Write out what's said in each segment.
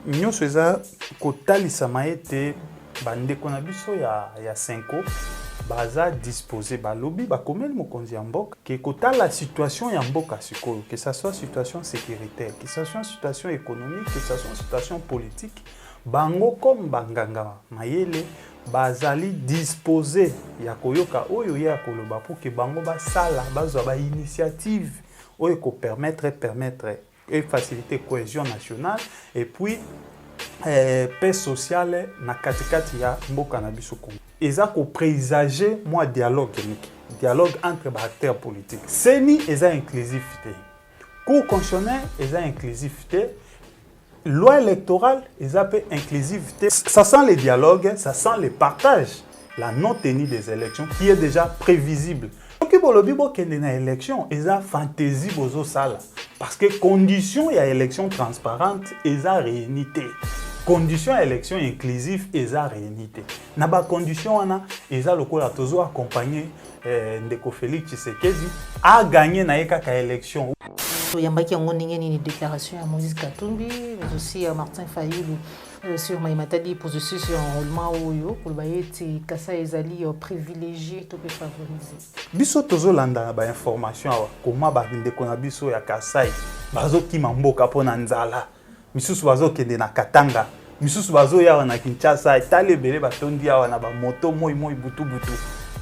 nyonso eza kotalisama ete bandeko na biso ya Senko baza disposé balobi bakomeli mokonzi ya mboka ke kotala situation ya mboka sikoyo, que ça soit situation sécuritaire, que ça soit situation économique, que ça soit situation politique, bango comme banganga mayele bazali disposé ya koyoka oyo ya koloba pour que bango basala bazwa ba initiative oyo ko permettre et faciliter cohésion nationale et puis paix sociale na katikati ya mboka na biso Congo. Eza ko présager moi dialogue entre les acteurs politiques. Seni eza inclusivité. Cour constitutionnel eza inclusivité. Loi électorale eza pe inclusivité. Ça sent les dialogues, ça sent les partages. La non-tenue des élections qui est déjà prévisible. Soki bolobi bokende na élection eza fantaisie bozo sala parce que condition ya élection transparente eza réunité. Condition élection inclusive eza réunité. Na ba condition wana eza lokola tozo accompagner ndeko Félix Tshisekedi a gagné na kaka élection. Yambaki yango ndenge ni déclaration ya Moïse Katumbi mais aussi Martin Fayulu sur Maïmatadi position sur enrôlement oyo pour bayeti kasa ezali privilégié to pe favoriser. Biso tozo landa ba information awa comment ba ndeko na biso ya Kasai bazo kima mboka pona nzala. Misusu bazo kende na Katanga, misusu bazo ya na Kinshasa, talebele batondi awa na ba moto moi butu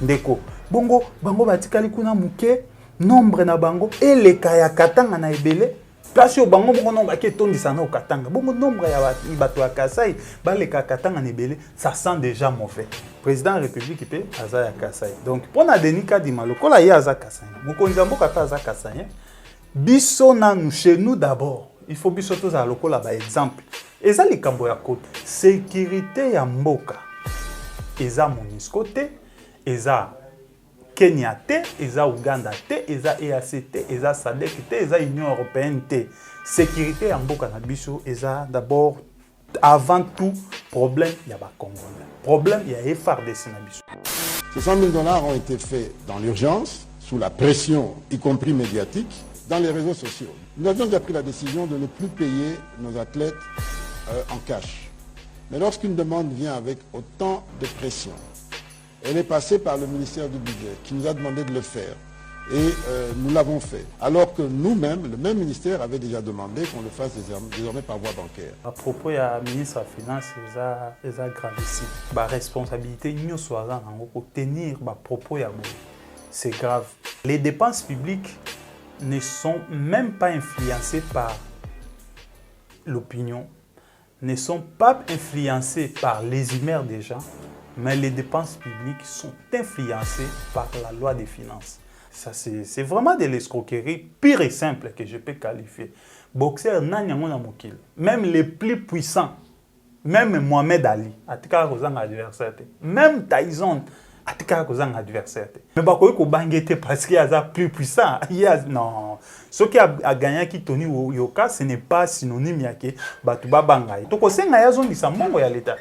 ndeko. Bongo bango batikali kuna muke nombre na bango eleka ya Katanga na ebele. Place yo bango bongo nombre ke tondi sana au Katanga. Bongo nombre ya bato ya Kasai baleka Katanga na ebele, ça sent déjà mauvais. Président de la République pe aza ya Kasai. Donc pona denika di malokola ya aza Kasai. Mokonzi mboka ta aza Kasai. Biso na nous chez nous d'abord. Il faut biso tous à lokola ba exemple. Eza likambo ya côté sécurité ya mboka. Eza MONUSCO te, eza Kenya te, eza Uganda te, eza EAC te, eza SADC te, eza Union européenne te. Sécurité ya mboka na biso eza d'abord avant tout problème ya ba Congolais. Problème ya FARDC na biso. Ces 100 000 $ ont été faits dans l'urgence, sous la pression, y compris médiatique, dans les réseaux sociaux. Nous avions déjà pris la décision de ne plus payer nos athlètes en cash. Mais lorsqu'une demande vient avec autant de pression, elle est passée par le ministère du Budget qui nous a demandé de le faire. Et nous l'avons fait. Alors que nous-mêmes, le même ministère avait déjà demandé qu'on le fasse désormais par voie bancaire. À propos du ministre des Finances, c'est gravissime. La responsabilité, nous sommes pour tenir les propos. C'est grave. Les dépenses publiques ne sont même pas influencés par l'opinion, ne sont pas influencés par les humeurs des gens, mais les dépenses publiques sont influencées par la loi des finances. Ça, c'est vraiment de l'escroquerie pire et simple que je peux qualifier. Boxeur, même les plus puissants, même Mohamed Ali, adversaire, même Tyson, adversaire. Mais parce qu'il y a plus puissant. Non. Ce qui a gagné qui Tony Yoka, ce n'est pas synonyme yake batuba bangai. Donc c'est nga yazo ni samongo ya l'état.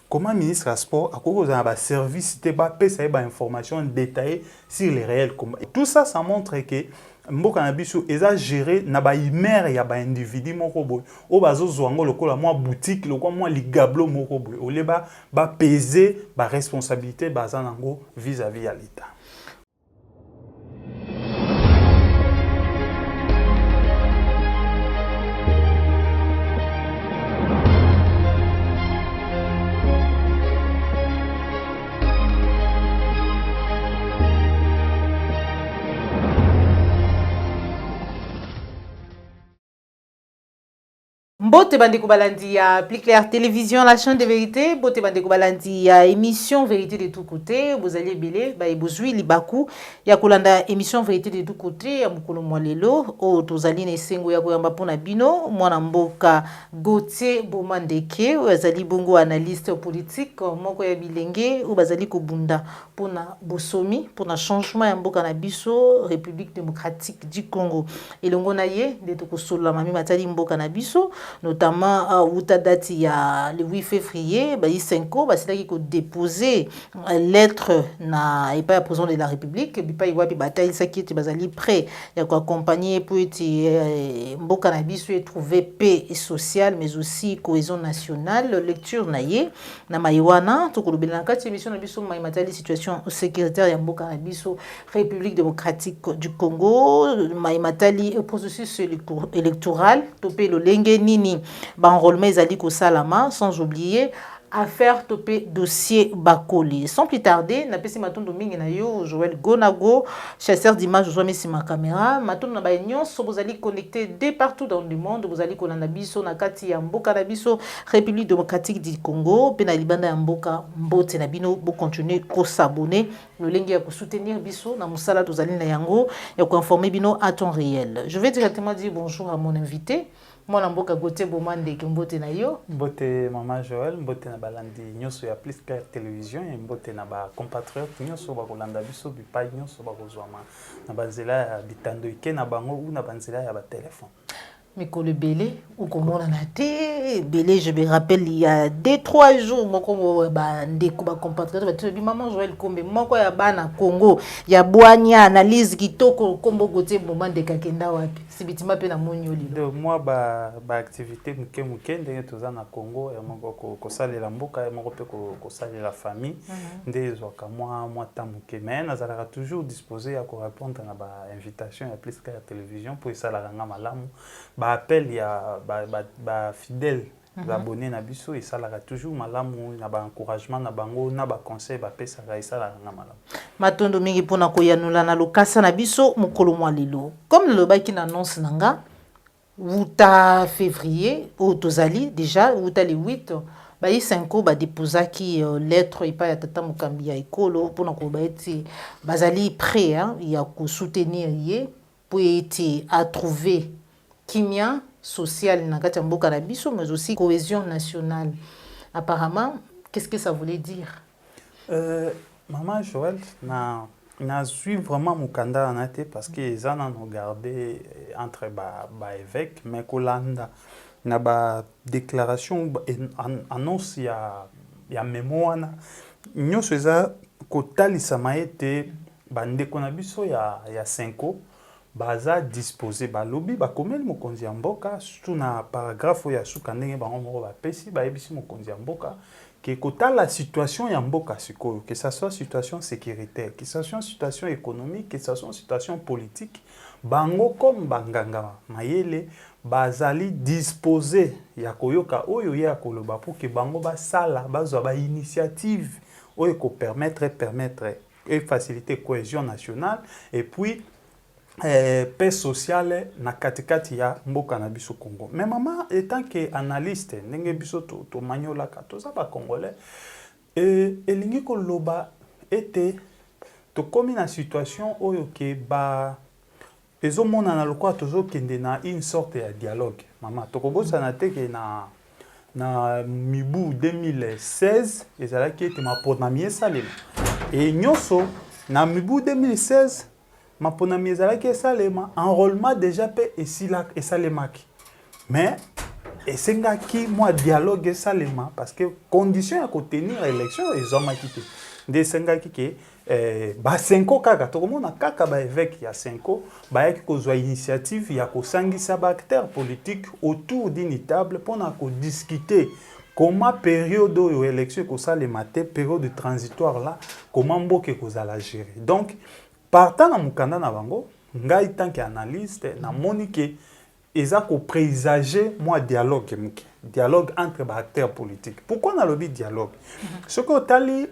Comment ministre des Sports a cause un service te ba pesa ba information détaillée sur les réels combats. Tout ça ça montre que mboka na biso eza géré na ba imere ya ba individu moko boy o bazo zwango lokola moi boutique lokola moi ligablo moko boy o leba ba peser ba responsabilité bazanango vis-à-vis à l'état. Bote bandeko balandi ya Plus Clair Télévision, la chaîne de vérité. Bote bandeko balandi ya émission Vérité de tous côtés. Vous allez belé, ba ebozui libaku ya kolanda émission Vérité de tous côtés ya mukolo mwalelo o tozali na esengo ya koyamba pona bino mwana mboka Gauthier Bomandeke azali bongo analyste politique moko ya bilenge o bazali kobunda pona bosomi pona changement ya mboka na biso République démocratique du Congo. Elongo na ye ndeto kosola mami matali mboka na biso notamment uta date ya le 8 février ba Senko ba c'est qui déposer lettre na et pas à président de la République bi pa iwapi bataille ça qui était bazali prêt ya ko accompagner pour être mboka na biso et trouver paix sociale mais aussi cohésion nationale lecture na ye na maiwana to ko lobela na kati émission na biso mai matali situation sécuritaire ya mboka na biso République démocratique du Congo mai matali processus électoral topé le lenge nini ba enrôlement ezali ko salama sans oublier affaire topé dossier Bakoli. Sans plus tarder, na pesi matondo mingi na yo Joël Gonago, chasseur d'images zo mesi ma caméra, matondo na ba nyonso vous allez connecter de partout dans le monde, vous allez kolanda biso na kati ya mboka na biso République démocratique du Congo, pe na libanda ya mboka mbote na bino bo continuer ko s'abonner, le lenge ya ko soutenir biso na musala tozali na yango ya ko informer bino à temps réel. Je vais directement dire bonjour à mon invité. Moi namboka gote bomande ke mbote na yo mbote mama Joël mbote na balandi nyonso ya Plus Clair télévision et mbote na ba compatriotes nyonso ba kolanda biso bipai nyonso ba kozwama na banzela ya bitando ike na bango ou na banzela ya ba téléphone. Mikolo belé ou comment on a été belé je me rappelle il y a 2-3 jours moko ba ndeko ba compatriotes ba tu maman Joël Kombe moko ya bana Congo ya bwanya analyse kitoko kombo gote bomande kakenda wapi sibitima pe na monyoli de moi ba activité muke ndenge toza na Congo ya moko ko salela mboka ya moko pe ko salela famille ndezo ka moi tamuke mais nazalaka toujours disposé à répondre na ba invitation ya Plus Clair télévision pour ça la ranga malamu ba appel ya ba fidèle abonnés na biso et ça la toujours malamu na ba encouragement na bango na ba conseil ba pesa ka ça la ranga malamu matondo mingi pona ko yanula na lokasa na biso mukolo mwa lelo comme le baki na annonce nanga wuta février au tozali déjà wuta le 8 ba Senko ba déposaki lettre et pas ya tata mukambi ya ekolo pona ko ba eti bazali prêt hein ya ko soutenir ye pour être à trouver kimia social na kati mboka na biso mais aussi cohésion nationale. Apparemment, qu'est-ce que ça voulait dire? Maman Joël, na suivi vraiment mukanda na te parce que ils en ont gardé entre ba évêque mais kolanda na ba déclaration annonce ya mémoire nyonso eza kotalisama ete bandeko na biso ya Senko baza disposé balobi bakomeli mokonzi ya mboka surtout na paragraphe ya suka ndenge bango moko bapesi bayebisi mokonzi ya mboka que kota la situation ya mboka sikoyo que ça soit situation sécuritaire que ça soit situation économique que ça soit situation politique bango comme banganga mayele bazali disposé ya koyoka oyo ya koloba pour que bango basala bazwa ba initiative oyo ko permettre et faciliter cohésion nationale et puis paix sociale na katikati ya mboka na biso Congo. Mais maman étant que analyste ndenge biso to manyola ka toza ba congolais elingi ko loba ete to komi na situation oyo ke ba ezomona na lokwa tozo kende na une sorte ya dialogue. Maman to kobosa na te ke na mibu 2016 ezalaki ete maponami esalema et nyonso na mibu 2016 maponami ezalaki esalema enrôlement déjà pe esalemaki mais esengaki moi dialogue esalema parce que condition ya kotenir élection ezomaki te nde esengaki ke ba Senko kaka tokomona kaka ba évêque ya Senko bayaki kozwa initiative ya kosangisa ba acteurs politiques autour d'une table pona ko discuter comment période oyo élection kosalema te période transitoire là comment mboka kozala gérer donc partant na mukanda na bango ngai tant qu'analyste na moni ke eza ko présager moi dialogue entre ba acteurs politiques. Pourquoi na lobby dialogue? Ce que tali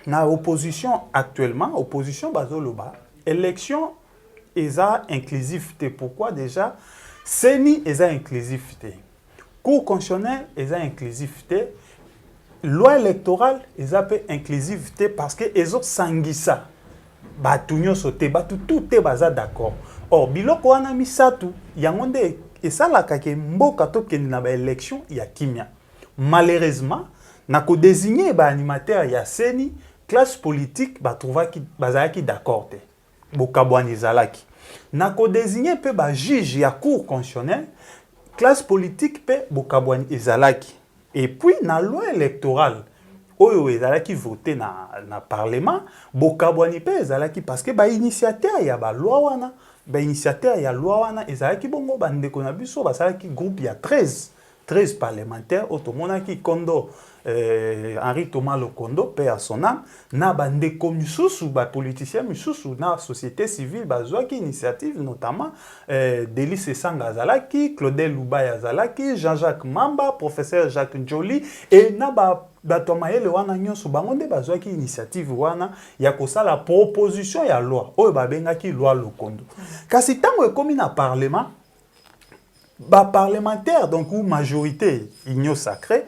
na opposition actuellement opposition bazoloba élection eza inclusivité. Pourquoi déjà seni eza inclusivité. Cour constitutionnelle eza inclusivité. Loi électorale eza pe inclusivité parce que ezo sangisa batu nyonso te batu tout te baza d'accord. Or biloko wana misatu yango nde esalaka ke mboka tokende na ba élection ya kimia. Malheureusement na ko désigner ba animateur ya seni classe politique ba trouvaki bazalaki d'accord te. Bokabwani zalaki. Na ko désigner pe ba juge ya cour constitutionnelle classe politique pe bokabwani ezalaki. Et puis na loi électorale oyo ezalaki voté na parlement bokabwani pe ezalaki parce que ba initiateur ya ba loi wana ezalaki bongo bandeko na biso basalaki groupe ya 13 parlementaires otomonaki Kondo Henri Thomas Lokondo paix à son âme na bandeko misusu ba politicien misusu na société civile bazwaki initiative notamment Delis Esanga azalaki Claudel Lubaya azalaki Jean-Jacques Mamba professeur Jacques Njoli et na bato mayele wana nyonso bango nde bazwaki initiative wana ya kosala proposition ya loi oyo babengaki loi Lokondo kasi tango ekomi na parlement parlementaire donc ou majorité union sacrée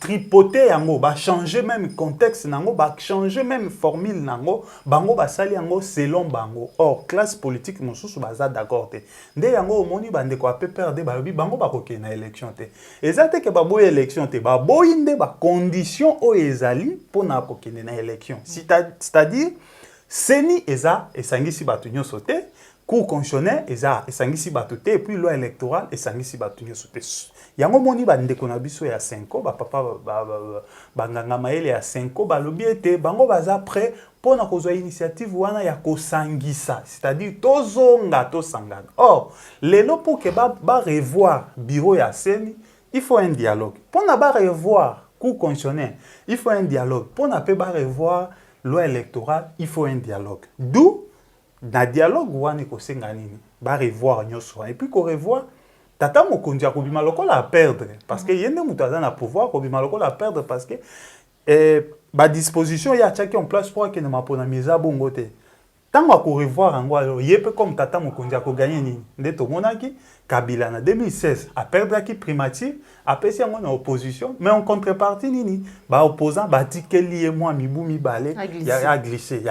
tripoter yango changer même contexte nango changer même formule nango bango basali yango selon bango or classe politique mosusu baza d'accord te nde yango omoni bandeko a PPRD balobi bango bakoke na élection te ezate ke baboy élection te baboyi nde ba condition o ezali pona kokende na élection c'est-à-dire seni eza esangisi batu nyonso te cour constitutionnel esangisi bato te et puis loi électorale esangisi bato nyonso te yango moni bandeko na biso ya 5 bapapa banganga mayele ya 5 balobi ete bango baza prêt mpona kozwa initiative wana ya kosangisa c'est-à-dire tosangana or lelo pour que revoir bureau ya seni il faut un dialogue mpona revoir cour constitutionnel il faut un dialogue mpona pe revoir loi électorale il faut un dialogue d'où na dialogue wana kosenga nini ba revoir nyonso et puis ko revoir tata mokonzi akobima lokola a perdre parce que yende mutu aza na pouvoir kobima lokola a perdre parce que ba disposition ya tchaki en place pour que ne mapona miza bongo te tango ko revoir ngo alors yepe comme tata mokonzi akoganye nini nde to monaki Kabila na 2016 a perdre qui primature a pesi yango na opposition mais en contrepartie nini ba opposant ba tikeli moi mibu mibale ya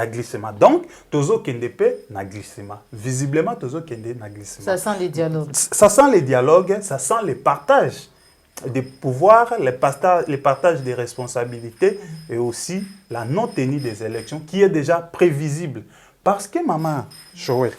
glissement donc tozo kende pe na glissement visiblement tozo kende na glissement ça sent les dialogues ça sent les partages des pouvoirs les partages des responsabilités et aussi la non tenue des élections qui est déjà prévisible. Parce que maman, Joël,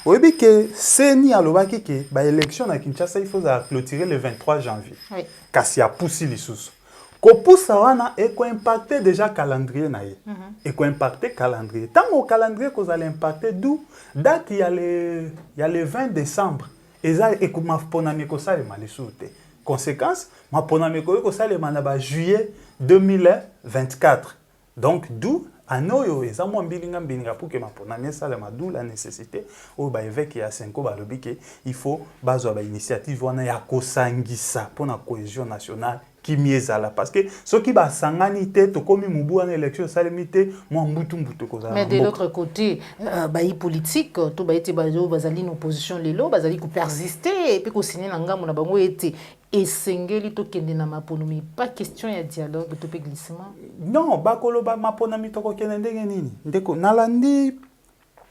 vous savez que Seni alobaki que ba élection à Kinshasa il faut clôturer le 23 janvier. Oui. Kasi a poussi lisusu. Ko poussa wana e ko impacter déjà calendrier na ye. Et ko impacter calendrier. Tant au calendrier ko allait impacter d'où date il y a le 20 décembre. Eza e ko maponami ko sale malisuté. Conséquence, maponami ko sale manaba juillet 2024. Donc d'où anoyo eza mo mbilinga pour que maponami sale madou la nécessité o ba évêque ya 5 balobi ke il faut bazwa ba initiative wana ya kosangisa pona cohésion nationale qui miezala parce que ce qui ba sangani te to komi mubu en élection salemité moi mbutu ko mais de l'autre côté bayi politique to ba ete bazo bazali une opposition lelo bazali ko persister et puis ko signer na ngambo na bango ete esengeli to kende na maponomi pas question ya dialogue to pe glissement non bakolo ba maponomi to ko kende ndenge nini ndeko nalandi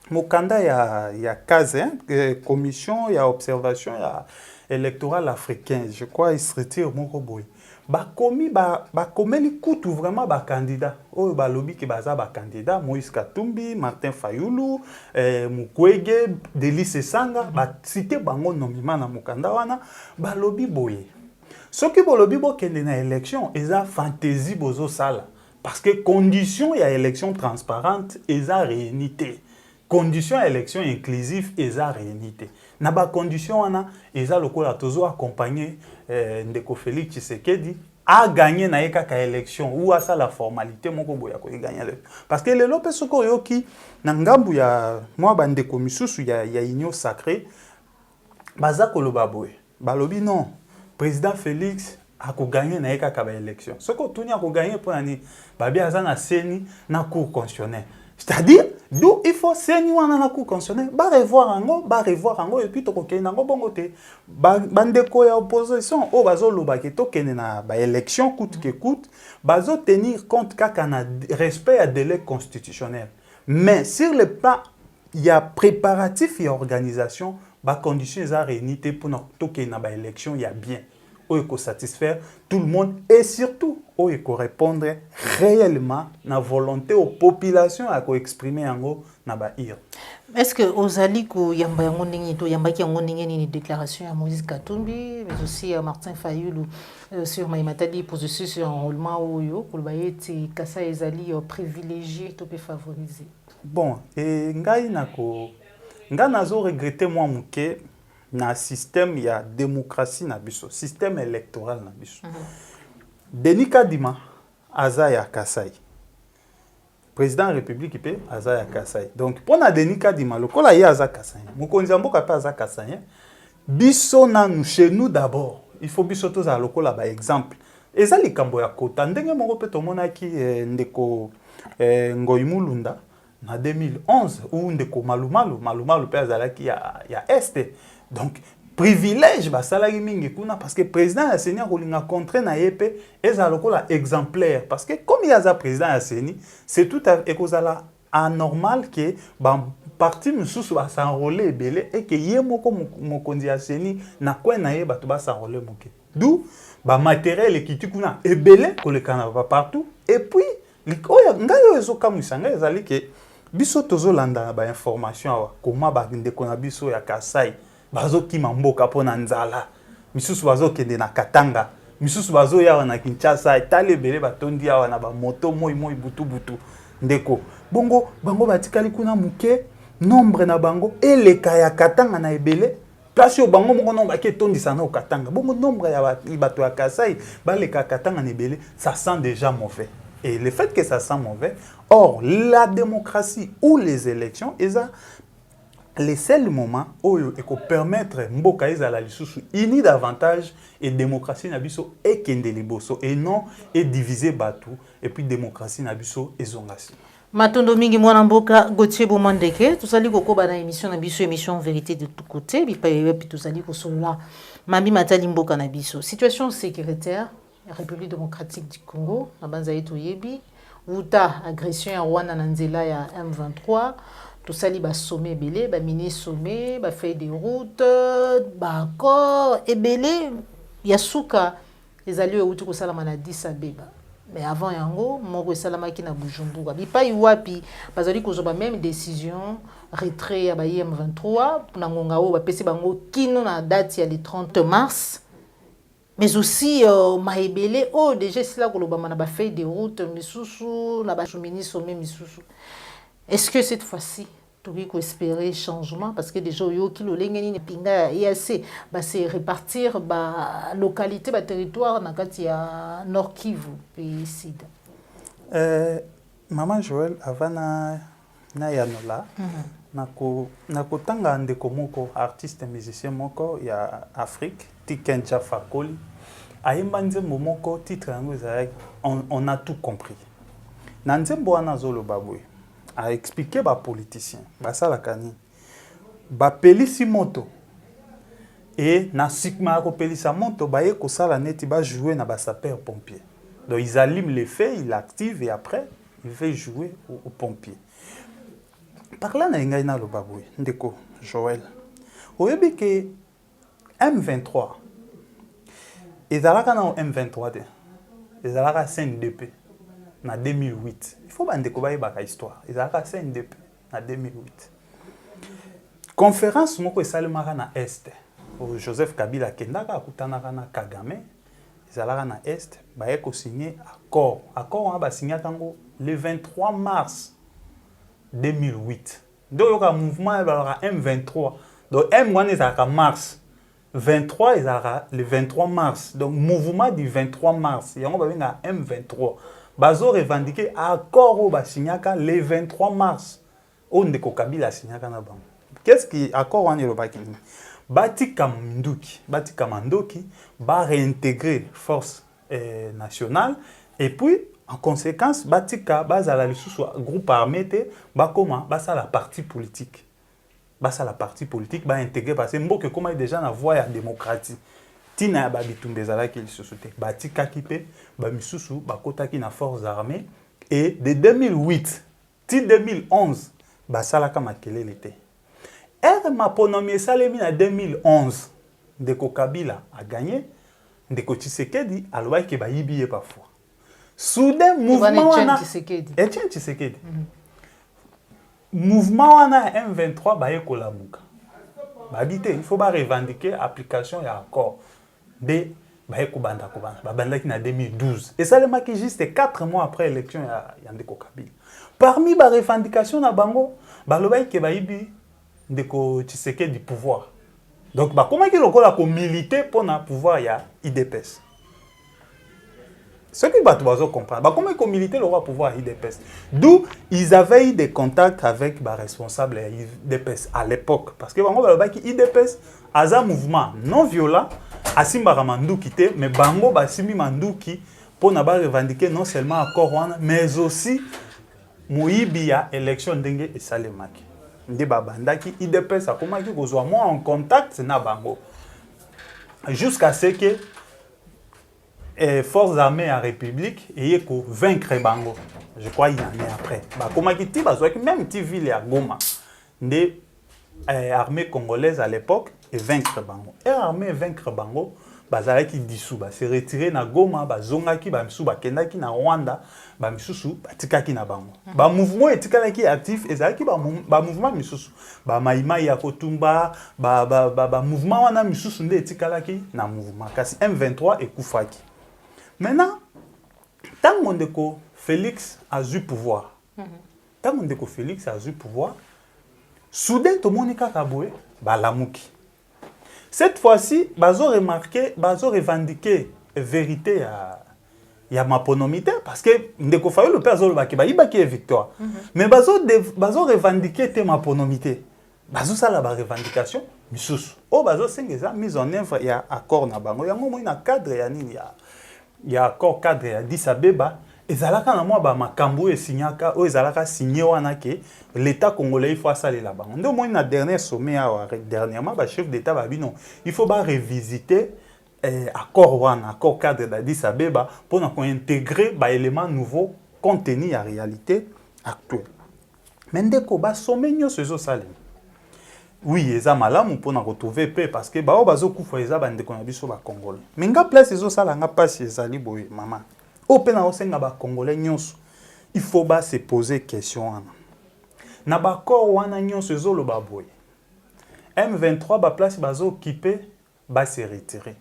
mokanda ya case commission ya observation ya électorale africaine je crois il se retire moko boy bakomeli kutu vraiment bacandidat oyo balobi ke baza bacandidat Moïse Katumbi Martin Fayulu Mukwege Delis Esanga cité bango nomima na mokanda wana balobi boye soki bolobi bokende na élection eza fantaisie bozo sala parce que condition ya élection transparente eza réunité condition ya élection inclusive eza réunité na ba condition wana eza lokola tozo accompagner ndeko Félix Tshisekedi a gagné na kaka élection ou à ça la formalité moko boya ko gagner parce que le lope soko yoki na ngambu ya moi bandeko misusu ya union sacrée baza koloba boye balobi non président Félix a ko gagner na kaka ba élection soko tuni a ko gagner pour ani babi azana seni na cour constitutionnelle. C'est-à-dire, d'où il faut saigner na cour constitutionnelle, revoir ango et puis to kokena ngo bongote. Bandeko ya opposition o bazo loba ke to kenena ba élection coûte que coûte, bazo tenir compte kaka na respect à délai constitutionnel. Mais sur le plan il y a préparatif et organisation, ba conditions za réunité pour to kenena ba élection il y a bien. Ko satisfaire tout le monde et surtout oyo répondre réellement na volonté aux populations à exprimer yango na ba ir. Est-ce que ozali ko yamba yango ndenge to yamba ki yango ndenge ni déclaration à Moïse Katumbi mais aussi à Martin Fayulu sur Maïmatali processus enrôlement oyo ko bayeti kasa ezali privilégié to pe favoriser. Bon, et ngai nako nga nazo regretter moi muke na système ya démocratie na biso, système électoral na biso. Denis Kadima aza ya Kasai. Président de la République pe aza ya Kasai. Donc pour na Denis Kadima lokola ye aza Kasai. Mokonzi mboka pe aza Kasai. Biso na nous chez nous d'abord. Il faut biso to za lokola ba exemple. Eza likambo ya kota ndenge moko pe to monaki ndeko Ngoyi Mulunda na 2011 ou ndeko Malumalu pe azalaki ya Este. Donc privilège basalaki mingi kuna parce que président ya Seni akolinga contre na yepe eza lokola exemplaire parce que comme il y a président ya Seni c'est tout à ekozala anormal que ba parti mususu ba s'enrôler ebele et que ye moko mokonzi ya Seni na kwa na ye bato ba s'enrôler moke d'où ba matériel ekiti kuna ebele kolekana ba partout et puis oya ngayo ezokamwisa ngai ezali ke biso tozolanda ba information awa koma ba ndeko na biso ya Kasai bazo kima mboka pona nzala misusu bazo kende na Katanga misusu bazo yawa na Kinshasa etale bele batondi yawa na ba moto moi butu ndeko bongo bango batikali kuna muke nombre na bango eleka ya Katanga na ebele place yo bango moko nombre ke tondisa na Katanga bongo nombre ya bato ya Kasai baleka Katanga na ebele ça sent déjà mauvais. Et le fait que ça sent mauvais, or la démocratie ou les élections, les seuls moments où il faut permettre mboka ezala lisusu ini davantage et démocratie na biso et kende liboso et non et diviser batu et puis démocratie na biso ezongasi. Matondo mingi mwana mboka Gauthier Bomandeke tozali kokoba na émission na biso émission vérité de tout côté bipa yepi tozali kosolola Mami Matali mboka na biso situation sécuritaire République démocratique du Congo na banza yetu yebi uta agression ya Rwanda na nzela ya M23 tosali ba sommet ebele ba mini sommet ba fait des routes ba accord ebele ya suka ezali euti kosalama na Addis Abeba mais avant yango moko esalamaki na Bujumbura bipai wapi bazali kozoba même décision retrait ya ba M23 na ngonga o ba pesi bango kino na date ya le 30 mars. Mais aussi maebele déjà c'est là que l'obama na ba fait des routes misusu na ba chumini sommet misusu. Est-ce que cette fois-ci tu peux espérer changement parce que déjà yo ki lo lengeni ne pinga EAC ba se répartir ba localité ba territoire na kati ya Nord Kivu puis Sud. Maman Joël avana na yanola nako tanga ndeko moko artiste musicien moko ya Afrique Tikenja Fakoli ayemba nzembo moko titre yango on a tout compris na nzembo wana zoloba boye a expliquer ba politicien basala kani ba pelisi moto et na sikma ko pelisa moto ba ye ko sala neti ba jouer na ba sapeur pompier donc ils allument les feux ils l'activent et après il fait jouer aux pompiers. Par là, na ngai na loba boye ndeko Joël oyebi ke M23 ezalaka na M23 de ezalaka CNDP na 2008 il faut bande ko bayebaka histoire ezalaka CNDP na 2008 conférence moko esalemaka na Est Joseph Kabila kendaka akutanaka na Kagame ezalaka na Est baye ko signer accord wana ba signaka ngo le 23 mars 2008. Donc, il y a un mouvement M23. Donc, M1 est à mars. 23 est le 23 mars. Donc, mouvement du 23 mars. Il y a un M23. Bazo revendiqué accord au Basignaka le 23 mars. On ne Kabila Signaka na bang. Qu'est-ce qui accord en Yoruba qui Bati Kamandoki va réintégrer force nationale et puis en conséquence, Batika, Bazala, groupe armé, Bakoma, Basa la partie politique. Basa la partie politique, ba intégré parce que Mboke comment est déjà na voie ya démocratie. Tina Babitumbe Zala qui se soute. Batika kipe, Bamisusu, Bakota qui na forces armées. Et de 2008, 2011, Basala Kamakele l'été. Ma ponomie Salemi en 2011, Ndeko Kabila a gagné. Ndeko Tshisekedi a l'ouai que Bayibiye parfois. soudain mouvement wana Etienne Tshisekedi mouvement wana M23 baye kolamuka babite il faut ba revendiquer application ya accord de baye kubanda babandaki na 2012 et ça le marqué juste 4 mois après l'élection ya Ndeko Kabila parmi ba revendication na bango balobaki ke bayibi Ndeko Tshisekedi pouvoir donc bah comment qu'il lokola ko militer pour na pouvoir ya IDPS. Ce que Batouazo comprend, bah comment ils militaient le roi pouvoir à IDPS. D'où ils avaient eu des contacts avec les responsables de IDPS à l'époque. Parce que Bango IDPS a un mouvement non violent, Asimba Ramandou quitté, mais Bango Basimi Mandou qui pour revendiquer non seulement accord mais aussi Mouyibia élection dengue et Salemaki. Ndi babanda qui IDPS a comment qu'ils soient moins en contact na Bango. Jusqu'à ce que forces armées à République et pour vaincre Bango. Je crois qu'il y en a après. Bah, comment qui dit, même si ville à Goma, des armées congolaises à l'époque et vaincre Bango. Et armée vaincre Bango, bazala qui dissous, bah se retirer na Goma, bah zonga qui bah misu bah kenda qui na Rwanda, bah misusu bah tika qui na Bango. Bah mouvement et tika qui actif et ça qui bah mouvement misusu. Bah maïma ya kotumba, bah mouvement wana misusu nde tika qui na mouvement. Kasi M23 et Koufaki. Maintenant, tant que Félix a eu pouvoir, soudain tout le monde est kaboué, balamouki. Cette fois-ci, bazo remarqué, bazo revendiqué vérité ya maponomité parce que ndeko fayo le père zolo baki ba ibaki victoire. Mais bazo revendiqué te maponomité. Bazo ça la revendication misusu. Oh bazo sengeza mise en œuvre ya accord na bango. Yango mo ina cadre ya nini ya il y a encore cadre à Addis Abeba et zalaka na moi ba makambo e signaka o zalaka signé wana ke l'état congolais il faut ça là-bas. Ndo mo na dernier sommet dernièrement ba chef d'état ba bino il faut ba revisiter accord wana accord cadre d'Addis Abeba pour na intégrer ba éléments nouveaux contenus à réalité actuelle. Mais ndeko ba sommet nyo sezo sale. Oui, eza malamu pour retrouver paix parce que ba bazo kufa eza bande ko na biso ba Congolais. Mais nga place ezo sala nga passe ezali boye maman. O pe na osenga ba Congolais nyonso. Il faut ba se poser question wana. Na ba corps wana nyonso ezo lo ba boye. M23 ba place bazo occuper ba se retirer.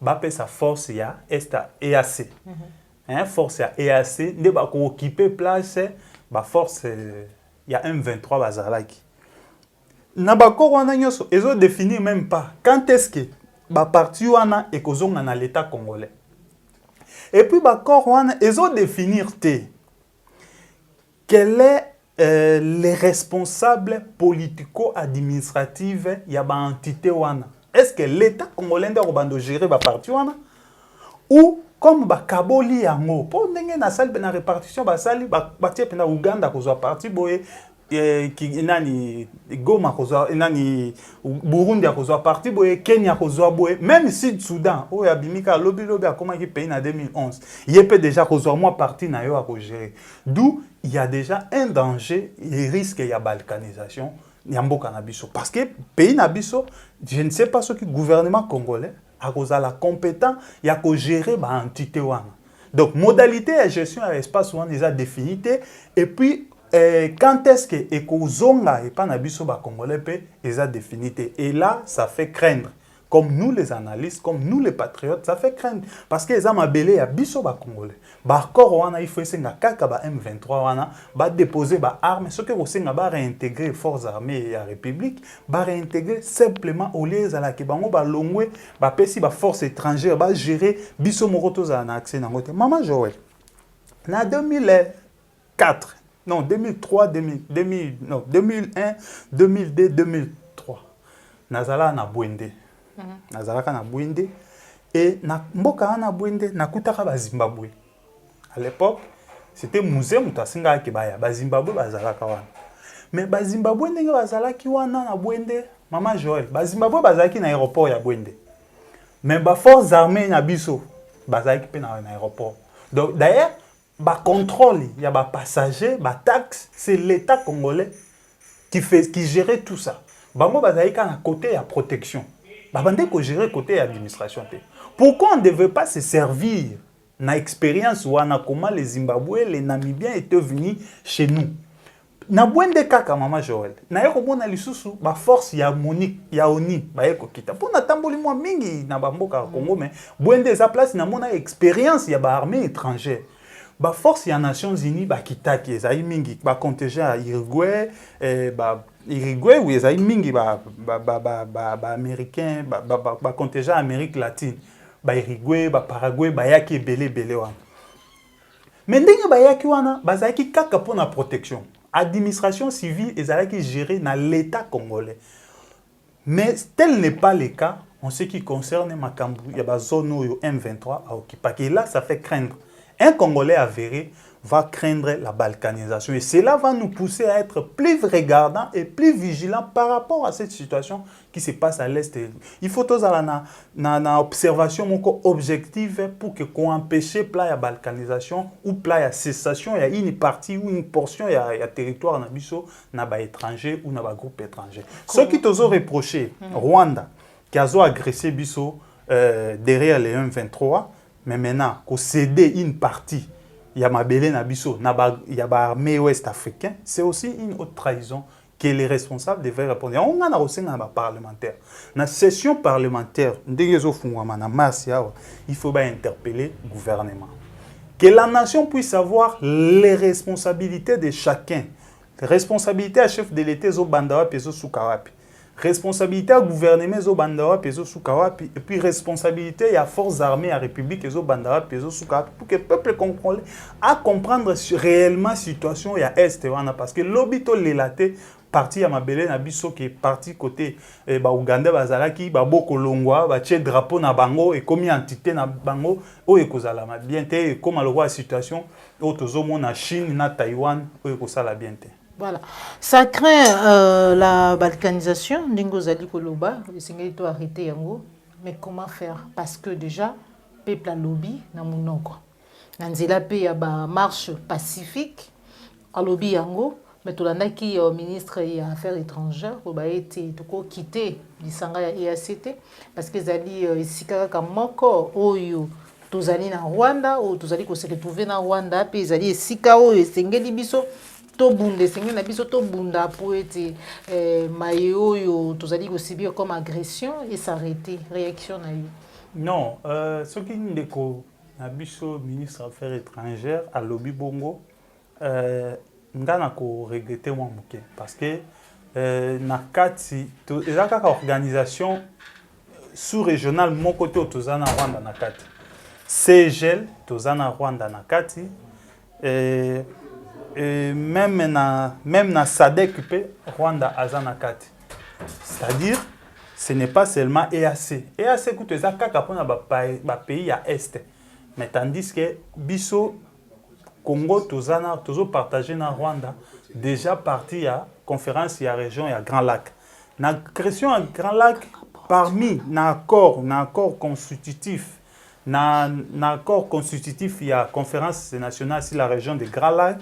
Ba pe sa force ya esta EAC. Force ya EAC nde ba ko occuper place ba force ya M23 bazalaki. Nabako wana nyoso ezo définir même pas quand est-ce que ba parti wana ekozonga na l'état congolais. Et puis ba corps wana ezo définir te quel est les responsables politico-administratifs ya ba entité wana. Est-ce que l'état congolais nda robando gérer ba parti wana ou comme ba kaboli yango po ndenge na sali na répartition ba sali ba tie pena Uganda kozwa parti boye nani Goma kozwa nani Burundi kozwa parti boye Kenya kozwa boye même Sud Soudan o ya bimika lobi akoma ki pays na 2011 yepé déjà kozwa moi parti na yo a gérer d'où il y a déjà un danger et risque ya balkanisation ya mboka na biso parce que pays na biso je ne sais pas ce que gouvernement congolais a la compétent ya ko gérer ba entité wana donc modalité de gestion à l'espace wana déjà définie et puis quand est-ce que ekozonga et pas na biso ba congolais pe eza définité et là ça fait craindre comme nous les analystes comme nous les patriotes ça fait craindre parce que eza mabele ya biso ba congolais ba corps wana il faut senga kaka ba M23 wana ba déposer ba armes ce que osenga ba réintégrer forces armées ya république ba réintégrer simplement au lieu za la ke bango ba longwe ba pesi ba force étrangère ba gérer biso moroto za na accès na ngote maman Joël na 2004 non, 2003, 2001, 2002, 2003. Nazala na Bwende. Nazala na Bwende. Et na mboka na Bwende, na kutaka ba Zimbabwe. À l'époque, c'était musée mutasinga kibaya. Ba Zimbabwe bazala wana. Mais ba Zimbabwe ndenge bazala ki wana na Bwende, maman Joël. Ba Zimbabwe bazala ki na aéroport ya Bwende. Mais ba forces armées na biso bazala ki pe na aéroport. Donc d'ailleurs ba contrôle, il y a ba passagers, ba taxes, c'est l'État congolais qui gérait tout ça. Bango bazaïka na côté ya protection. Ba bande ko gérer côté administration. Pourquoi on ne devait pas se servir na expérience wana comment les Zimbabwe, les Namibiens étaient venus chez nous. Na bwende kaka mama Joël. Na yeko mona lisusu ba force ya Monique ya ONI ba yeko kita. Pona tamboli mwa mingi na bamboka Congo mais bwende za place na mona expérience ya ba armée étrangère. Ba force ya Nations Unies ba kitaki ezai mingi ba contingent à Uruguay Uruguay oui ezai mingi ba américain ba contingent Amérique latine. Ba Uruguay ba Paraguay ba yaki belé wana. Mais ndenge ba yaki wana bazaki kaka pona protection. Administration civile est gérée dans l'État congolais. Mais tel n'est pas le cas en ce qui concerne Makambu. Il y a la zone M23 à occuper. Et là, ça fait craindre. Un Congolais avéré va craindre la balkanisation. Et cela va nous pousser à être plus regardants et plus vigilants par rapport à cette situation qui se passe à l'Est. Il faut tous une observation objective pour qu'on empêche la balkanisation ou la cessation. Il y a une partie ou une portion, il y a territoire dans étranger ou dans groupe étranger. Ce qui te reproché, Rwanda, qui a agressé Bisso derrière les M23, mais maintenant, qu'on cédé une partie. Il y a Mabélé Nabiso, il y a l'armée ouest africaine, c'est aussi une autre trahison que les responsables devaient répondre. On a aussi un parlementaire. Dans la session parlementaire, il faut interpeller le gouvernement. Que la nation puisse savoir les responsabilités de chacun. Responsabilité à chef de l'État, Bandawa, Peso Soukawapi. Responsabilité à gouvernement zo bandawa peso sukawapi et puis responsabilité à forces armées à république zo bandawa peso sukawapi pour que le peuple congolais a comprendre réellement la situation ya est parce que l'obito l'élaté parti à Mabélé na biso qui est parti côté ba Ouganda bazalaki ba boko longwa ba tche drapeau na bango et comme entité na bango o ekozala bien té comme le roi situation o tozomo na Chine na Taïwan o ekozala bien té. Voilà. Ça craint la balkanisation, Ndingo Zali Koloba, il faut arrêter yango. Mais comment faire? Parce que déjà, peuple a lobby na monoko. Nanzela pe ya ba marche pacifique, a lobby yango, mais tout l'année qui ministre des Affaires étrangères, a été quitté l'Isanga ya EACT, parce que Zali Sikaka Kamoko, Oyo, Tozali na Rwanda, ou Tozali ko se retrouver na Rwanda, puis Zali Sika Oyo, Sengeli Biso. To bunda sengi na biso to bunda pour être mayo yo tozali ko subir comme agression et s'arrêter réaction na yo. Non, ce qui ndeko na biso ministre des Affaires étrangères à lobby bongo ngana ko regretter moi muke parce que na kati to ezaka organisation sous-régionale mon côté tozana Rwanda na kati. CGL tozana Rwanda na kati même na SADC Rwanda azana kati. C'est-à-dire ce n'est pas seulement EAC. EAC coûte ça kaka pona ba pays à est. Mais tandis que biso Congo tozana tozo partager na Rwanda déjà parti à conférence ya région ya Grand Lac. Na création à Grand Lac parmi na accord constitutif na accord constitutif il y a conférence nationale sur la région de Grand Lac.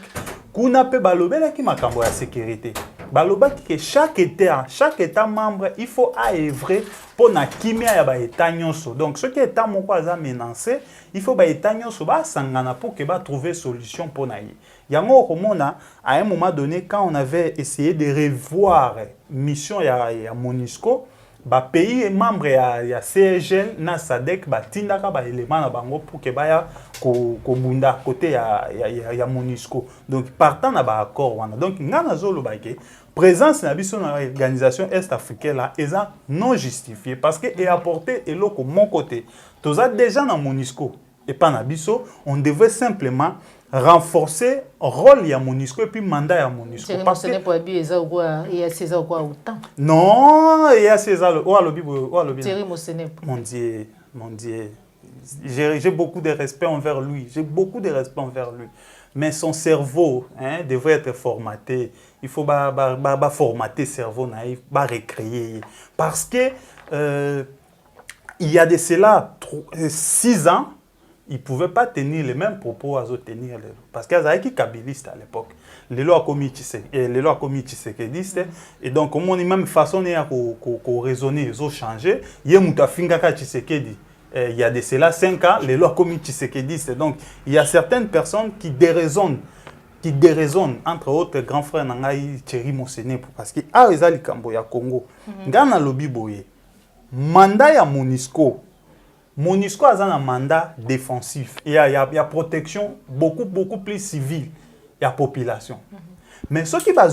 Kuna pe balobela ki makambo ya sécurité. Baloba que chaque état membre, il faut œuvrer pour na kimia ya ba état nyonso. Donc ce qui est état moko aza menacé, il faut ba état nyonso ba sangana pour que ba trouver solution pour na yi. Yango komona à un moment donné quand on avait essayé de revoir mission ya MONUSCO, ba pays membre ya CGL na SADC ba tindaka ba élément na bango pour que ba ya ko bunda côté ya MONUSCO. Donc partant na ba accord wana. Donc ngana zolo ba ke présence na biso na organisation est-africaine là est non justifiée parce que est apporté eloko mon côté. Toza déjà na MONUSCO et pas na biso, on devait simplement renforcer le rôle de MONUSCO et puis le mandat de MONUSCO. Parce que non, il y a César. Mon Dieu. J'ai beaucoup de respect envers lui. Mais son cerveau devrait être formaté. Il faut formater le cerveau naïf, recréer. Parce que il y a de cela 6 ans, il ne pouvait pas tenir les mêmes propos à tenir. Parce qu'il y a des kabilistes à l'époque. Les lois commis Tshisekedi. Et donc, comme on est même façon de raisonner, ils ont changé. Il y a des Tshisekedi. il y a de cela 5 ans, les lois comme Tshisekedi. Donc, il y a certaines personnes qui déraisonnent entre autres grand frère Nangaï Thierry Mosene parce que Ezali Kambo ya Congo. Ngana lobi boye. Mandat ya MONUSCO a un mandat défensif. Il y a protection beaucoup plus civile. Il y a population. Mais ce qui va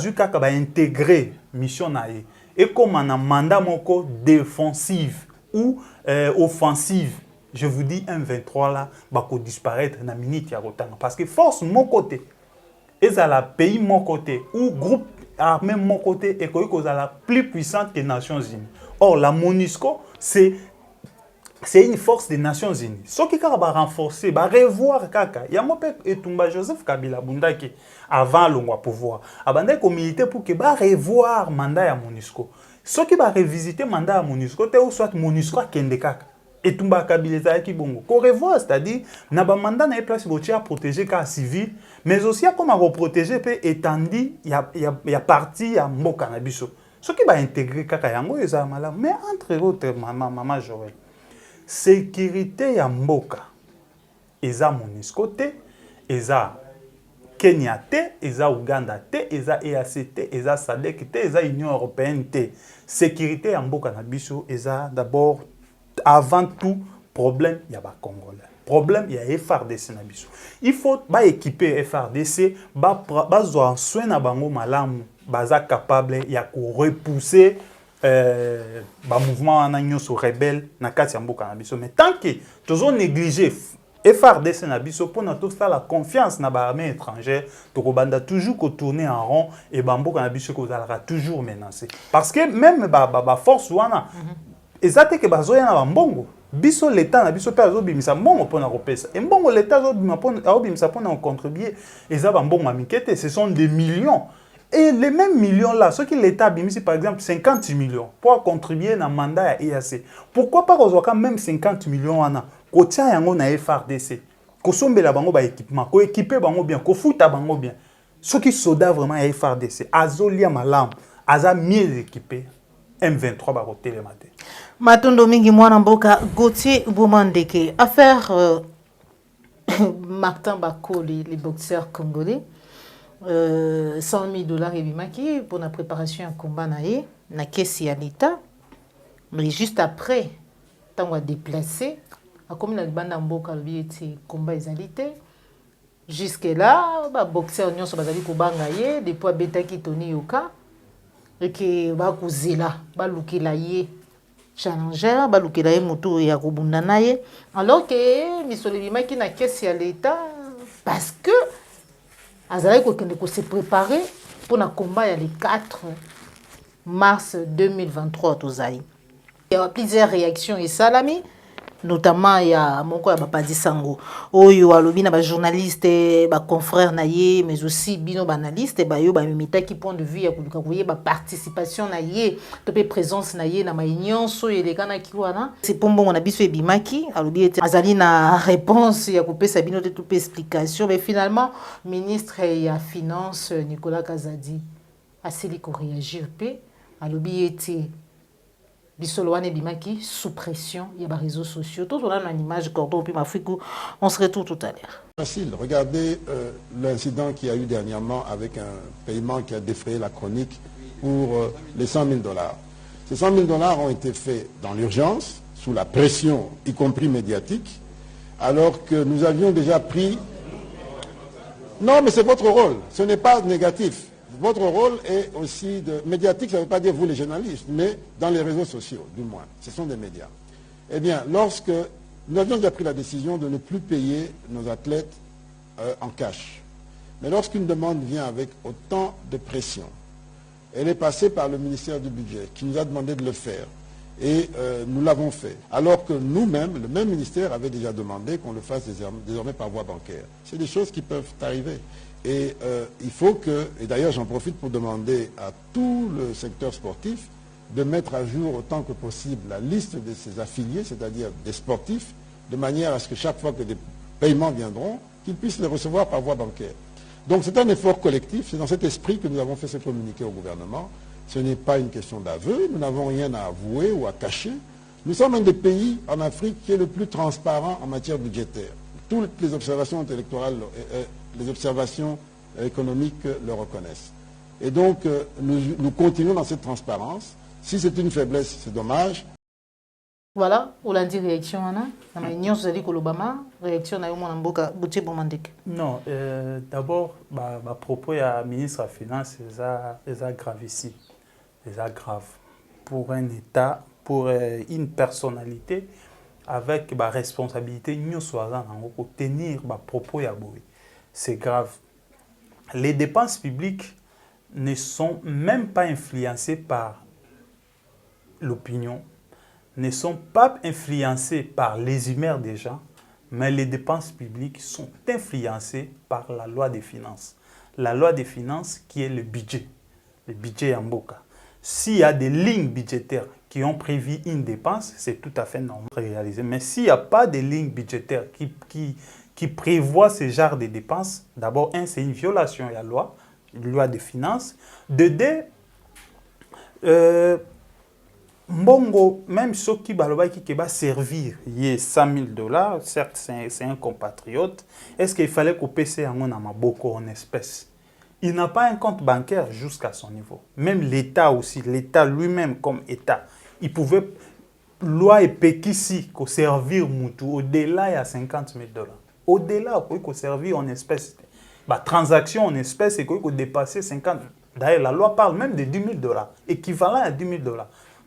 intégrer mission naïe et comme un mandat moko défensif ou offensive, je vous dis un 23 là va disparaître na minute ya rotanga parce que force mon côté et à la pays mon côté ou groupe armé mon côté et que la plus puissante que les Nations Unies. Or la MONUSCO c'est une force des Nations Unies. Ce qui va renforcer, va revoir kaka. Il y a mon père et Tumba Joseph Kabila Bundaki avant le pouvoir. Abandé comme militaire pour que va revoir mandat à MONUSCO. Ce qui va revisiter mandat à MONUSCO, c'est ou soit MONUSCO kende kaka. Et Tumba Kabila qui bongo. Qu'on revoit, c'est-à-dire na ba mandat na place botia à protéger cas civil, mais aussi à comment protéger peut étendre il y a parti à mboka na biso. Ce qui va intégrer kaka yango eza mala, mais entre autres maman Joël. Sécurité ya mboka eza MONUSCO te, eza Kenya te, eza Uganda te, eza EAC te, eza SADC te, eza Union Européenne te. Sécurité ya mboka na biso eza d'abord avant tout problème ya ba Congolais. Problème ya FRDC na biso. Il faut ba équiper FRDC ba zo soin na bango malamu, baza capable ya ko repousser mouvement sur rebelle na kati ya mboka na biso. Mais tant que toujours négliger FRDC na biso pour na tout faire la confiance na ba armée étrangère, to banda toujours ko tourner en rond et mboka na biso ko zalaka toujours menacé. Parce que même ba force wana ezate ke bazoya na mbongo biso l'état na biso pe azobimisa mbongo pona kopesa. Et mbongo l'état azobimisa pona contribuer eza ba mbongo amikete, ce sont des millions. Et les mêmes millions là, ceux qui l'État a mis par exemple 50 millions pour contribuer dans le mandat à EAC. Pourquoi pas quand même 50 millions en a? Ko tia yango na FRDC. Ko sombela bango ba équipement, ko équiper bango bien, ko futa bango bien. Ceux qui soda vraiment à FRDC, azolia malam, aza mieux équipé. M23 ba côté le matin. Matondo mingi mwana mboka Gauthier Boumandeke. Affaire Martin Bakoli, les boxeurs congolais. 100 000 et bimaki pour la préparation à combat naé na caisse ya l'État, mais juste après tant à déplacer à comme la bande mboka le combat ezalité jusque là ba boxeur nyonso bazali ko banga ye depuis beta ki toni yoka et que ba kuzela ba lukela ye challenger ba lukela ye moto ya kobunda naye alors que misolo bimaki na caisse ya l'État parce que Azalai ko se préparer pour le combat le 4 mars 2023 Tozaï. Il y a plusieurs réactions et salami, notamment il y a mon quoi Bapadi Sango. Oyo alobi na ba journaliste, ba confrère naie, mais aussi bino banaliste ba yo ba mimita qui point de vue ya kuluka koye ba participation naie, topé présence naie na ma union so elekana ki wana. C'est pour bon on a biso ebimaki, alobi ete azali na réponse ya kopesa bino de toute explication, mais finalement ministre ya finance Nicolas Kazadi a seli ko réagir pe, alobi ete Bissolwane Bimaki sous pression, il y a des réseaux sociaux. Tout on a une image cordon puis Mafikou. On se retrouve tout à l'heure. Facile. Regardez l'incident qu'il y a eu dernièrement avec un paiement qui a défrayé la chronique pour les 100 000 $. Ces 100 000 $ ont été faits dans l'urgence, sous la pression, y compris médiatique, alors que nous avions déjà pris... Non, mais c'est votre rôle. Ce n'est pas négatif. Votre rôle est aussi de médiatique, ça ne veut pas dire vous les journalistes, mais dans les réseaux sociaux, du moins. Ce sont des médias. Eh bien, lorsque nous avions déjà pris la décision de ne plus payer nos athlètes en cash, mais lorsqu'une demande vient avec autant de pression, elle est passée par le ministère du Budget, qui nous a demandé de le faire. Et nous l'avons fait. Alors que nous-mêmes, le même ministère avait déjà demandé qu'on le fasse désormais par voie bancaire. C'est des choses qui peuvent arriver. Et il faut que, et d'ailleurs j'en profite pour demander à tout le secteur sportif de mettre à jour autant que possible la liste de ses affiliés, c'est-à-dire des sportifs, de manière à ce que chaque fois que des paiements viendront, qu'ils puissent les recevoir par voie bancaire. Donc c'est un effort collectif, c'est dans cet esprit que nous avons fait ce communiqué au gouvernement. Ce n'est pas une question d'aveu, nous n'avons rien à avouer ou à cacher. Nous sommes un des pays en Afrique qui est le plus transparent en matière budgétaire. Toutes les observations électorales, les observations économiques le reconnaissent. Et donc, nous continuons dans cette transparence. Si c'est une faiblesse, c'est dommage. Voilà, on a dit réaction, Anna. Dans la union, vous avez dit que l'Obama, réaction, on a eu mon amboka, Boutier Bomandek. Non, d'abord, ma propos à ministre des Finances, c'est gravissime. C'est grave. Pour un État, pour une personnalité, avec ma responsabilité, nous pour tenir ma propos à bout. C'est grave. Les dépenses publiques ne sont même pas influencées par l'opinion, ne sont pas influencées par les humeurs des gens, mais les dépenses publiques sont influencées par la loi des finances. La loi des finances qui est le budget en Mboka. S'il y a des lignes budgétaires qui ont prévu une dépense, c'est tout à fait normal de réaliser. Mais s'il n'y a pas de lignes budgétaires qui prévoient ce genre de dépenses, d'abord, c'est une violation de la loi des finances. De deux, Mbongo, même ceux qui va servir, il y a $100,000, certes c'est un compatriote, est-ce qu'il fallait qu'on paye beaucoup en espèces? Il n'a pas un compte bancaire jusqu'à son niveau. Même l'État aussi, l'État lui-même comme État, il pouvait, loi et péquissi, qu'on servir moutou, au-delà il y a $50,000. Au-delà, qu'on servir en espèces. Transaction en espèces, c'est qu'on dépasser 50. D'ailleurs, la loi parle même de $10,000, équivalent à $10,000.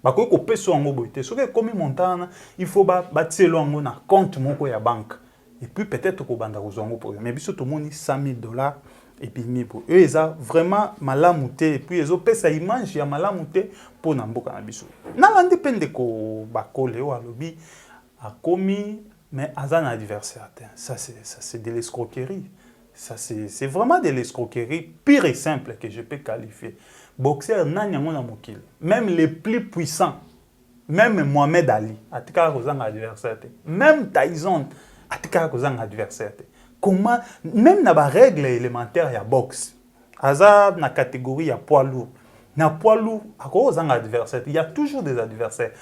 Qu'on paye sur un mobile. Ce qui est comme montant, il faut bâtir un compte moko ya banque. Et puis peut-être qu'on banda uzongo pour. Mais biso tout le monde $100,000 et puis eux ils ont vraiment malamouté et puis ils ont payé sa image ya malamouté pour namboka na biso. Na landi pende ko bakole o alobi a commis mais azan adversaire. Ça c'est de l'escroquerie. Ça c'est vraiment de l'escroquerie pire et simple que je peux qualifier. Boxeur même les plus puissants, même Mohamed Ali, adversaire. Même Tyson, adversaire. Comment, même dans la règle élémentaire, il y a boxe. Dans la catégorie, il y a poids lourd. Dans poids lourd, il y a toujours des adversaires.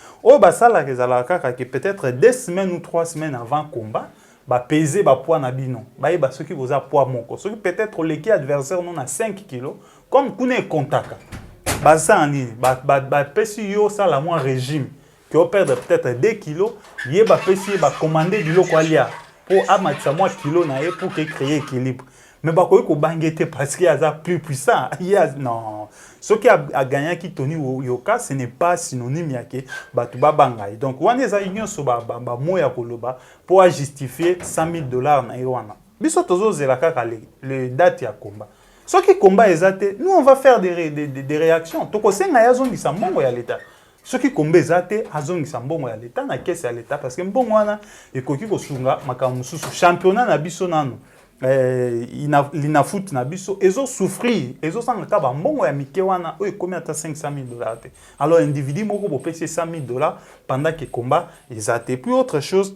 Peut-être 2 semaines ou 3 semaines avant le combat, peser poids na bino. Ceux qui vous a poids moko. Ceux qui peut-être l'équipe adversaire non a 5 kilos. Comme vous avez contacté, pesi yo ça la moins régime qui va perdre peut-être 2 kilos, il va commander du localia pour amatsa moins kilos pour créer équilibre. Mais bah quoi bangete parce qu'il y a plus puissant. Non, ce qui a gagné qui Tony Yoka, ce n'est pas synonyme yake batuba bangai. Donc on est à union sur moya koloba pour justifier $100,000 na iwana. Biso tozo zelaka le date ya combat. Ce qui combat est nous on va faire des réactions. Toko senga ya zongi sambongo ya l'État. Ce qui combat est azongi sambongo ya l'État na caisse ya l'État parce que mbongo wana ekoki ko sunga makamususu championnat na biso nanu. Lina foot na biso ezo souffrir ezo sanga ka ba mbongo ya mike wana o ekomi ata $500,000. Alors individu moko bo pesi $100,000 pendant que combat ezate. Puis autre chose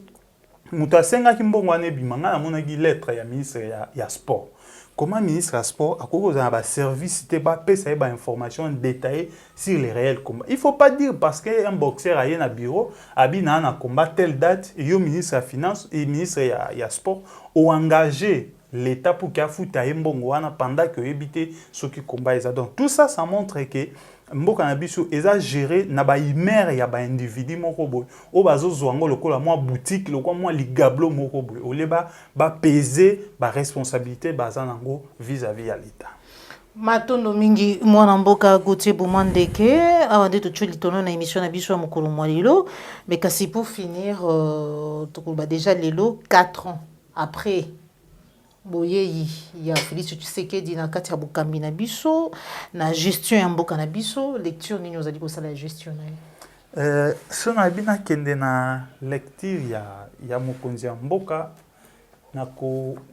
muta senga ki mbongo wana bimanga na monaki lettre ya ministre ya sport. Comment le ministre du Sport a cause d'un service de information détaillée sur les réels combats. Il ne faut pas dire parce qu'un boxeur a un bureau, a un combat telle date, et le ministre des Finances et le ministre du Sport ont engagé l'État pour qu'il y ait un pendant que éviter ceux qui combattent. Donc tout ça, ça montre que mboka na biso eza géré na ba imère ya ba individu moko boy o bazo zwango lokola moi boutique lokola moi ligablo moko boy o leba ba peser ba responsabilité baza nango vis-à-vis ya l'État. Matondo mingi mwana mboka Gauthier Bomandeke awande tuchuli tono na émission na biso ya mokolo mwalilo mais kasi pour finir tokoba déjà lelo 4 ans après boyeyi ya Félix Tshisekedi na kati ya bokambi na biso na gestion ya mboka na biso lecture nini ozali kosala ya gestion na ye so na bina kende na lecture ya mokonzi ya mboka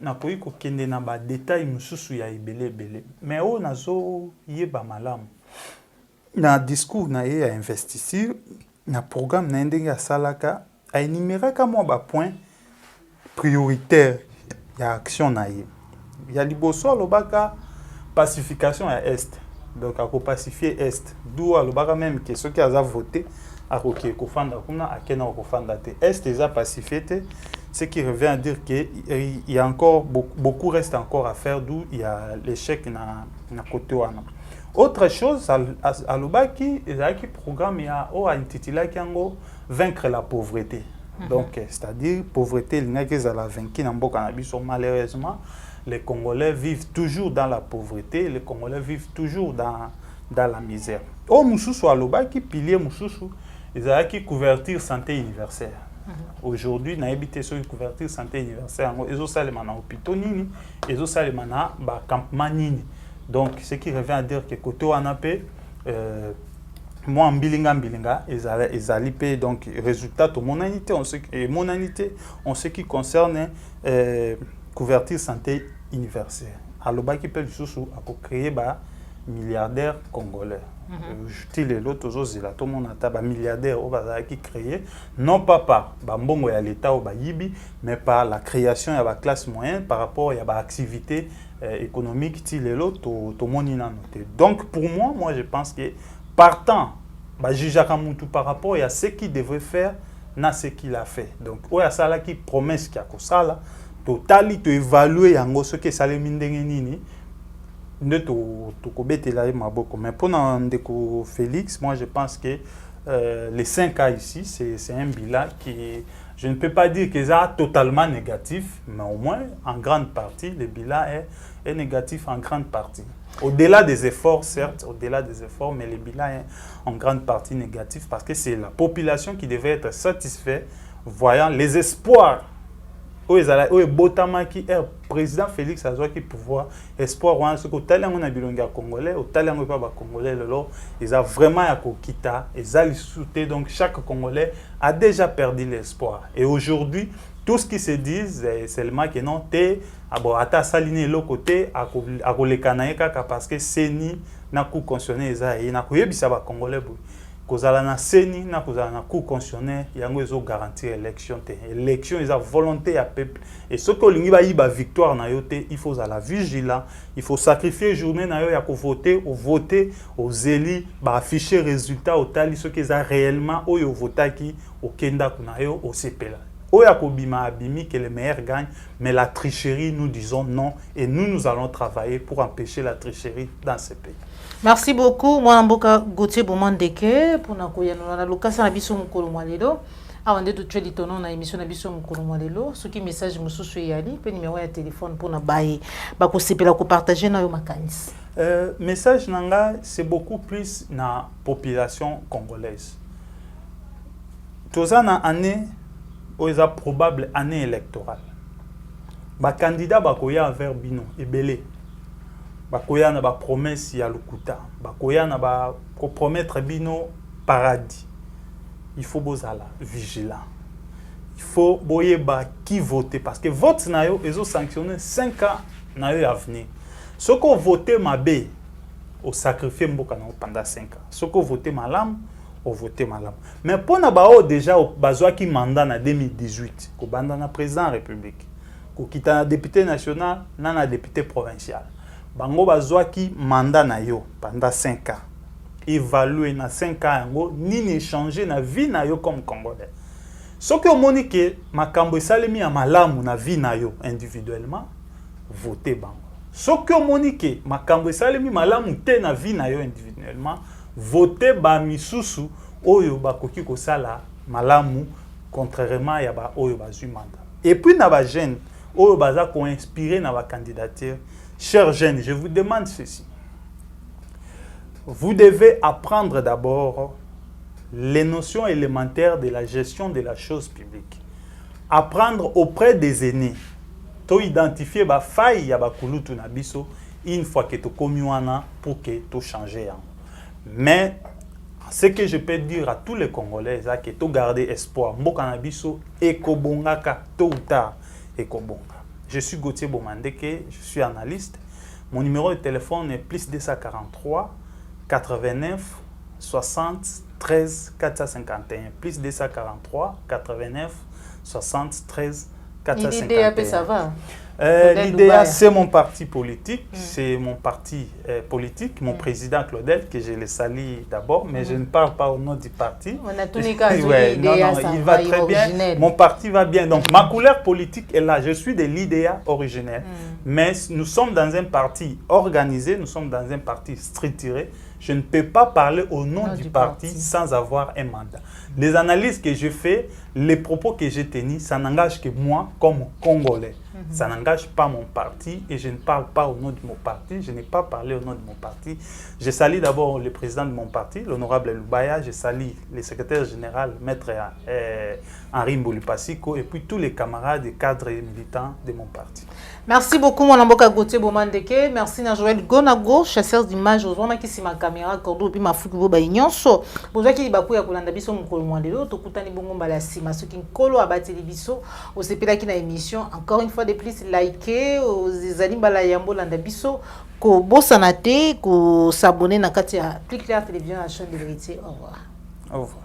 nakoki kokende na badetail mosusu ya ebele mais oyo nazoyeba malamu na discours na ye ya investiture na programme na ye ndenge asalaka aénuméraka mwa bapoint prioritaire ya action na ye ya liboso alobaka pacification ya est donc ako pacifier est d'où alobaka même que ceux qui aza voté akoki kofanda kuna akena kofanda te. Est eza pacifié te, ce qui revient à dire que il y a encore beaucoup reste encore à faire, d'où il y a l'échec na côté wana. Autre chose à l'obaki ezaki programme ya o intitulaki yango vaincre la pauvreté. Donc c'est-à-dire pauvreté l'ingaki ezala vaincu na mboka na biso. Malheureusement les Congolais vivent toujours dans la pauvreté, les Congolais vivent toujours dans la misère. O mususu alobaki pilier mususu ezalaki couverture santé universelle. Aujourd'hui na habité sur couverture santé universelle ngo ezosalema na hôpitaux nini, ezosalema na ba campement nini. Donc ce qui revient à dire que côté wana pe moi mbilinga ezali pe donc résultat de monanité en ce qui concerne couverture santé universelle. Alobaki pe lisusu ako créer ba milliardaires congolais. Utile l'autre zozila tout le monde a ba milliardaires au bazar qui créé non pas par ba mbongo ya l'état ou ba yibi mais par la création ya ba classe moyenne par rapport ya ba activité économique tile l'autre tout monde ina noté. Donc pour moi je pense que partant ba jujaka mutu par rapport à ce qu'il devrait faire na ce qu'il a fait. Donc oya sala qui promesse qui a ko sala totali to évaluer yango ce que sale mindenge nini. Mais pour Ndeko Félix, moi je pense que les 5 cas ici, c'est un bilan qui, je ne peux pas dire que c'est totalement négatif, mais au moins en grande partie, le bilan est négatif en grande partie. Au-delà des efforts, certes, au-delà des efforts, mais le bilan est en grande partie négatif parce que c'est la population qui devait être satisfaite voyant les espoirs. Oui, Botama qui est président Félix a qui pouvoir espoir ou ce que talent on a bilonga congolais au talent pas congolais lolo ils a vraiment à kokita ils a sauté donc chaque congolais a déjà perdu l'espoir et aujourd'hui tout ce qui se dit c'est seulement que non té abo ata saline l'autre côté à kolekana kaka parce que seni na coup constitutionnel eza et na koyebisa ba congolais kozala na seni na kozala na cour constitutionnel yango ezo garantir élection te élection eza volonté ya peuple et ce que lingi ba yiba victoire na yote il faut la vigilant il faut sacrifier journée na yo ya ko voter ou voter aux élus ba afficher résultat au tali ce que eza réellement oyo votaki au kenda kuna yo au sepela oya ko bima abimi que le meilleur gagne mais la tricherie nous disons non et nous allons travailler pour empêcher la tricherie dans ce pays. Merci beaucoup. Moi, Mboka Gauthier Bomandeke pour na koyano na lokasa na biso mukolo mwalelo. Awande to tweli tono na émission na biso mukolo mwalelo. Soki message mususu yali pe numéro ya téléphone pour na baye ba ko sepela ko partager na yo makanisi. Message nanga c'est beaucoup plus na population congolaise. Toza na année oza probable année électorale. Ba candidat ba koya vers bino ebele. Bakoya na ba promesse ya lukuta bakoya na ba ko promettre bino paradis. Il faut bozala vigilant, il faut boyeba qui voter parce que vote na yo ezo sanctionner 5 ans na yo avenir. Ce que voter mabe au sacrifier mboka na pendant 5 ans, ce que voter malam au voter malam, mais pour na ba o déjà bazwa ki mandat na 2018 ko banda na président république ko kita na député national na député provincial bango bazwaki mandat na yo pendant 5 ans. Évaluer na 5 ans yango nini changer na vie na yo comme congolais. Ce que omoni ke makambo esalemi ya malamu na vie na yo individuellement, voter bango. Ce que omoni ke makambo esalemi malamu te na vie na yo individuellement, voter ba misusu oyo bakoki kosala malamu contrairement ya ba oyo bazwi mandat. Et puis na ba jeune oyo baza ko inspirer na ba candidature. Chers jeunes, je vous demande ceci. Vous devez apprendre d'abord les notions élémentaires de la gestion de la chose publique. Apprendre auprès des aînés. To identifier ba faille ya ba kulutu na biso une fois que to komiwana pour que to changer. Mais ce que je peux dire à tous les Congolais, c'est que to garder espoir. Mboka na biso ekobongaka tôt ou tard ekobonga. Je suis Gauthier Bomandeke, je suis analyste. Mon numéro de téléphone est plus 243 89 60 13 451. Plus 243 89 60 13 451. L'idée, ça va. L'IDEA, c'est mon parti politique, c'est mon parti politique, mon président Claudel, que je le salue d'abord, mais je ne parle pas au nom du parti. On a tous les cas, ouais, non, il va très bien, mon parti va bien. Donc ma couleur politique est là, je suis de l'IDEA originelle, mais nous sommes dans un parti organisé, nous sommes dans un parti structuré. Je ne peux pas parler au nom du parti sans avoir un mandat. Les analyses que je fais, les propos que j'ai tenus, ça n'engage que moi comme Congolais. Ça n'engage pas mon parti et je ne parle pas au nom de mon parti. Je n'ai pas parlé au nom de mon parti. Je salue d'abord le président de mon parti, l'honorable Lubaya. Je salue le secrétaire général, maître Henri Mbolupasiko, et puis tous les camarades et cadres et militants de mon parti. Merci beaucoup, mon amboka Gauthier Bomandeke. Merci à Joël Gonago, chasseur d'images. Aux hommes qui sont ma caméra, cordo, puis ma fougue, boba, ignonso. Pour ceux qui bakou ya kolanda biso mukolo mwandelo, to kutani bongo balasi, ma ceux qui nkolo abati biso, au sepela qui na émission. Encore une fois de plus, likez, aux alimbala yambo landa biso, ko bosanate, ko s'abonner na katia Plus Clair Télévision, la chaîne de vérité. Au revoir. Au revoir.